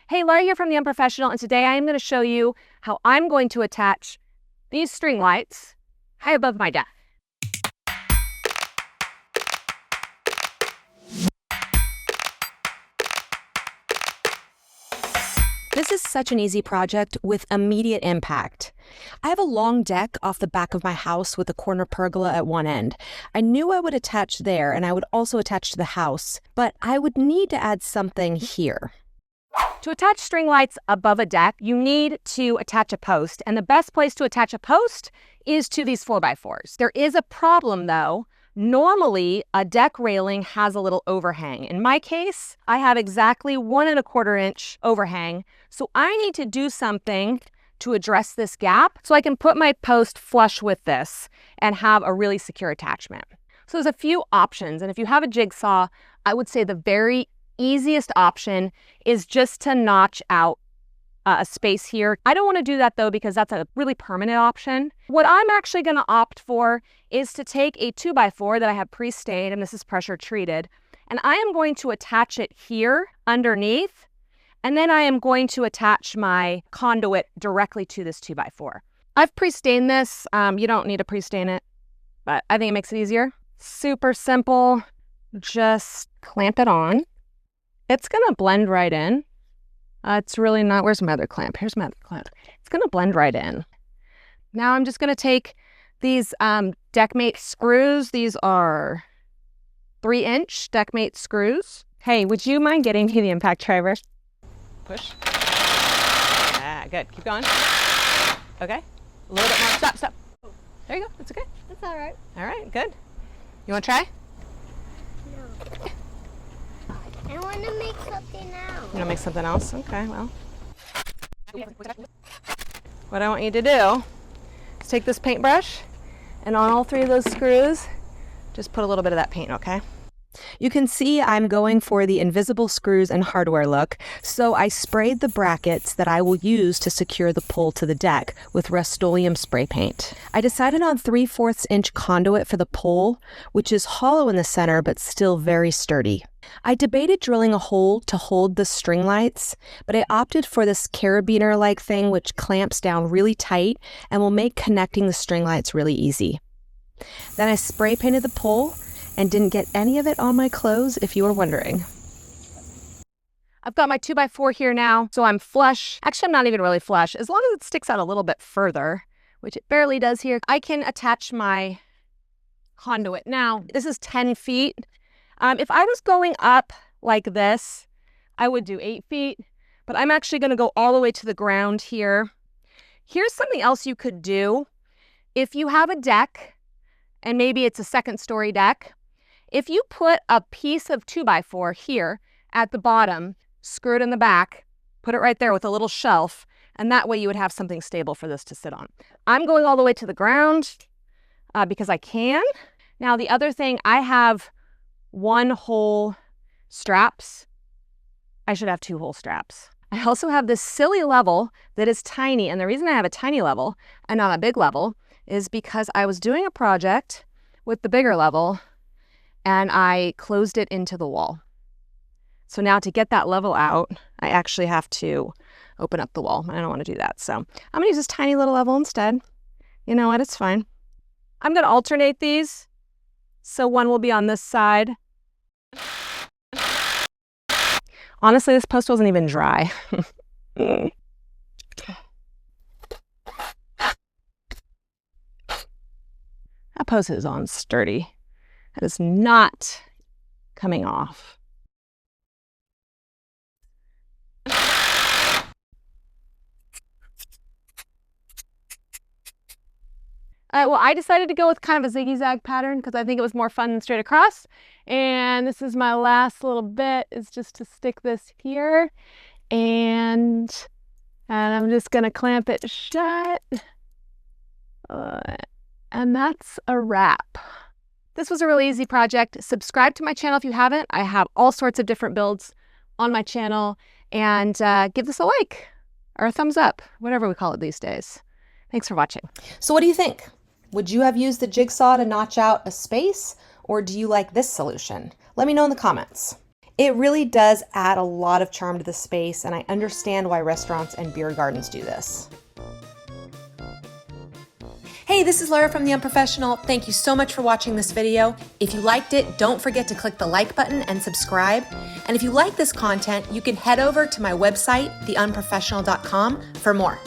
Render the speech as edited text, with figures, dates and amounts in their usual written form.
Hey, Laura here from The Unprofessional, and today I am going to show you how I'm going to attach these string lights high above my deck. This is such an easy project with immediate impact. I have a long deck off the back of my house with a corner pergola at one end. I knew I would attach there and I would also attach to the house, but I would need to add something here. To attach string lights above a deck, you need to attach a post, and the best place to attach a post is to these 4x4s. There is a problem though. Normally, a deck railing has a little overhang. In my case, I have exactly 1¼ inch overhang, so I need to do something to address this gap so I can put my post flush with this and have a really secure attachment. So there's a few options, and if you have a jigsaw, I would say the very easiest option is just to notch out a space here. I don't want to do that though because that's a really permanent option. What I'm actually going to opt for is to take a 2x4 that I have pre-stained, and this is pressure treated, and I am going to attach it here underneath, and then I am going to attach my conduit directly to this 2x4. I've pre-stained this. You don't need to pre-stain it, but I think it makes it easier. Super simple. Just clamp it on. It's going to blend right in. It's really not, where's my other clamp? Here's my other clamp. It's going to blend right in. Now I'm just going to take these deckmate screws. These are 3-inch deckmate screws. Hey, would you mind getting me the impact driver? Push. Ah, good. Keep going. Okay. A little bit more. Stop. There you go. That's okay. That's all right. All right, good. You want to try? No. I want to make something else. You want to make something else? Okay, well. What I want you to do is take this paintbrush and on all 3 of those screws, just put a little bit of that paint, okay? You can see I'm going for the invisible screws and hardware look, so I sprayed the brackets that I will use to secure the pole to the deck with Rust-Oleum spray paint. I decided on 3/4 inch conduit for the pole, which is hollow in the center but still very sturdy. I debated drilling a hole to hold the string lights, but I opted for this carabiner-like thing which clamps down really tight and will make connecting the string lights really easy. Then I spray painted the pole and didn't get any of it on my clothes, if you were wondering. I've got my 2x4 here now, so I'm flush. Actually, I'm not even really flush. As long as it sticks out a little bit further, which it barely does here, I can attach my conduit. Now, this is 10 feet. If I was going up like this, I would do 8 feet, but I'm actually going to go all the way to the ground here. Here's something else you could do. If you have a deck, and maybe it's a 2nd-story deck, if you put a piece of 2x4 here at the bottom, screw it in the back, put it right there with a little shelf, and that way you would have something stable for this to sit on. I'm going all the way to the ground because I can. Now the other thing, I have 1-hole straps. I should have 2-hole straps. I also have this silly level that is tiny, and the reason I have a tiny level and not a big level is because I was doing a project with the bigger level and I closed it into the wall. So now to get that level out, I actually have to open up the wall. I don't want to do that. So I'm going to use this tiny little level instead. You know what? It's fine. I'm going to alternate these. So one will be on this side. Honestly, this post wasn't even dry. That post is on sturdy. That is not coming off. Well, I decided to go with kind of a ziggy-zag pattern because I think it was more fun than straight across. And this is my last little bit, is just to stick this here. And I'm just going to clamp it shut. And that's a wrap. This was a really easy project. Subscribe to my channel if you haven't. I have all sorts of different builds on my channel. And give this a like or a thumbs up, whatever we call it these days. Thanks for watching. So what do you think? Would you have used the jigsaw to notch out a space, or do you like this solution? Let me know in the comments. It really does add a lot of charm to the space, and I understand why restaurants and beer gardens do this. Hey, this is Laura from The Unprofessional. Thank you so much for watching this video. If you liked it, don't forget to click the like button and subscribe. And if you like this content, you can head over to my website, theunprofessional.com, for more.